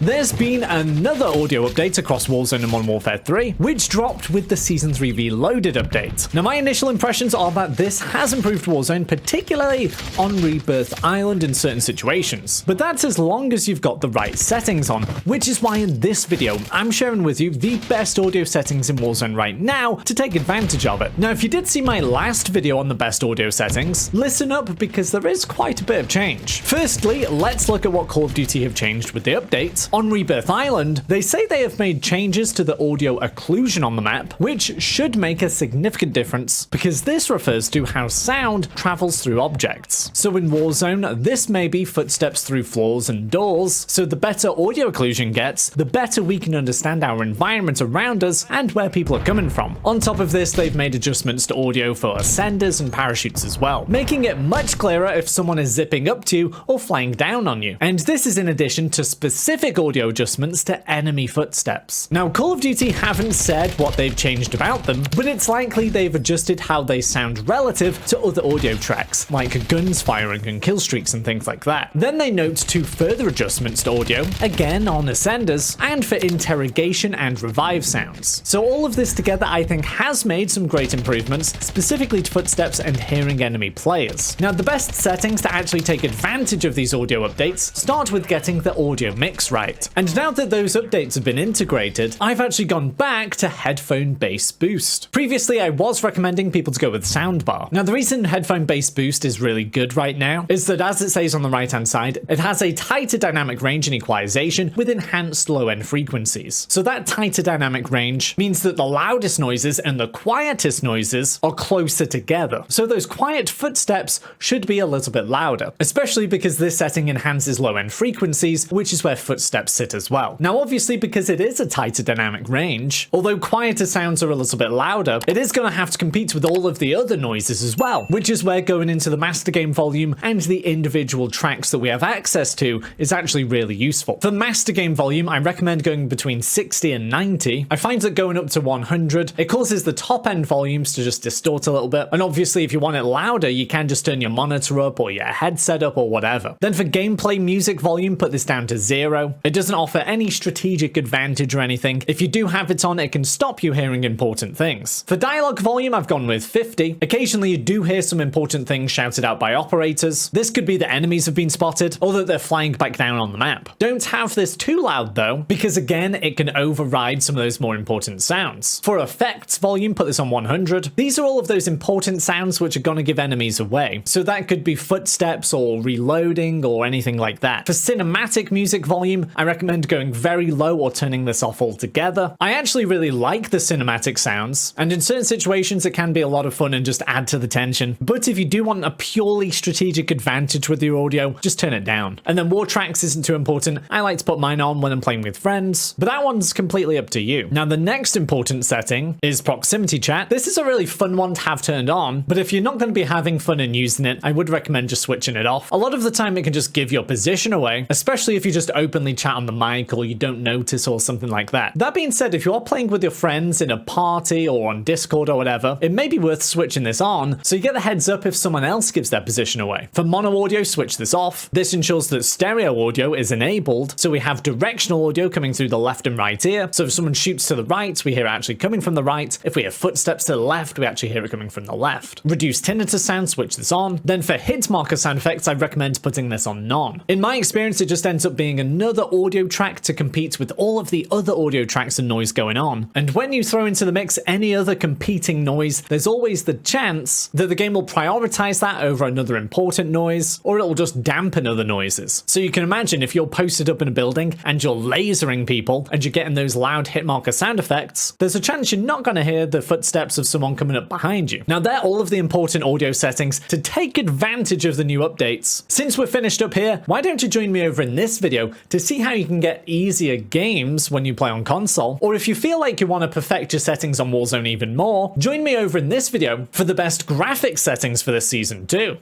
There's been another audio update across Warzone and Modern Warfare 3, which dropped with the Season 3 Reloaded update. Now, my initial impressions are that this has improved Warzone, particularly on Rebirth Island in certain situations. But that's as long as you've got the right settings on, which is why in this video, I'm sharing with you the best audio settings in Warzone right now to take advantage of it. Now, if you did see my last video on the best audio settings, listen up because there is quite a bit of change. Firstly, let's look at what Call of Duty have changed with the updates. On Rebirth Island, they say they have made changes to the audio occlusion on the map, which should make a significant difference because this refers to how sound travels through objects. So in Warzone, this may be footsteps through floors and doors, so the better audio occlusion gets, the better we can understand our environment around us and where people are coming from. On top of this, they've made adjustments to audio for ascenders and parachutes as well, making it much clearer if someone is zipping up to you or flying down on you. And this is in addition to specific audio adjustments to enemy footsteps. Now, Call of Duty haven't said what they've changed about them, but it's likely they've adjusted how they sound relative to other audio tracks, like guns firing and kill streaks and things like that. Then they note 2 further adjustments to audio, again on ascenders, and for interrogation and revive sounds. So all of this together I think has made some great improvements, specifically to footsteps and hearing enemy players. Now, the best settings to actually take advantage of these audio updates start with getting the audio mix right. And now that those updates have been integrated, I've actually gone back to headphone bass boost. Previously, I was recommending people to go with soundbar. Now, the reason headphone bass boost is really good right now is that, as it says on the right hand side, it has a tighter dynamic range and equalization with enhanced low end frequencies. So that tighter dynamic range means that the loudest noises and the quietest noises are closer together. So those quiet footsteps should be a little bit louder, especially because this setting enhances low end frequencies, which is where footsteps sit as well. Now, obviously, because it is a tighter dynamic range, although quieter sounds are a little bit louder, it is going to have to compete with all of the other noises as well, which is where going into the master game volume and the individual tracks that we have access to is actually really useful. For master game volume, I recommend going between 60 and 90. I find that going up to 100, it causes the top end volumes to just distort a little bit, and obviously if you want it louder, you can just turn your monitor up or your headset up or whatever. Then for gameplay music volume, put this down to 0. It doesn't offer any strategic advantage or anything. If you do have it on, it can stop you hearing important things. For dialogue volume, I've gone with 50. Occasionally you do hear some important things shouted out by operators. This could be that enemies have been spotted or that they're flying back down on the map. Don't have this too loud though, because again, it can override some of those more important sounds. For effects volume, put this on 100. These are all of those important sounds which are going to give enemies away. So that could be footsteps or reloading or anything like that. For cinematic music volume, I recommend going very low or turning this off altogether. I actually really like the cinematic sounds, and in certain situations it can be a lot of fun and just add to the tension. But if you do want a purely strategic advantage with your audio, just turn it down. And then war tracks isn't too important. I like to put mine on when I'm playing with friends, but that one's completely up to you. Now, the next important setting is proximity chat. This is a really fun one to have turned on, but if you're not going to be having fun and using it, I would recommend just switching it off. A lot of the time it can just give your position away, especially if you just openly chat on the mic or you don't notice or something like that. That being said, if you are playing with your friends in a party or on Discord or whatever, it may be worth switching this on so you get the heads up if someone else gives their position away. For mono audio, switch this off. This ensures that stereo audio is enabled, so we have directional audio coming through the left and right ear. So if someone shoots to the right, we hear it actually coming from the right. If we hear footsteps to the left, we actually hear it coming from the left. Reduce tinnitus sound, switch this on. Then for hit marker sound effects, I recommend putting this on none. In my experience, it just ends up being another audio track to compete with all of the other audio tracks and noise going on. And when you throw into the mix any other competing noise, there's always the chance that the game will prioritize that over another important noise, or it will just dampen other noises. So you can imagine if you're posted up in a building and you're lasering people and you're getting those loud hit marker sound effects, there's a chance you're not going to hear the footsteps of someone coming up behind you. Now, they're all of the important audio settings to take advantage of the new updates. Since we're finished up here, why don't you join me over in this video to see how you can get easier games when you play on console? Or if you feel like you want to perfect your settings on Warzone even more, join me over in this video for the best graphics settings for this season too.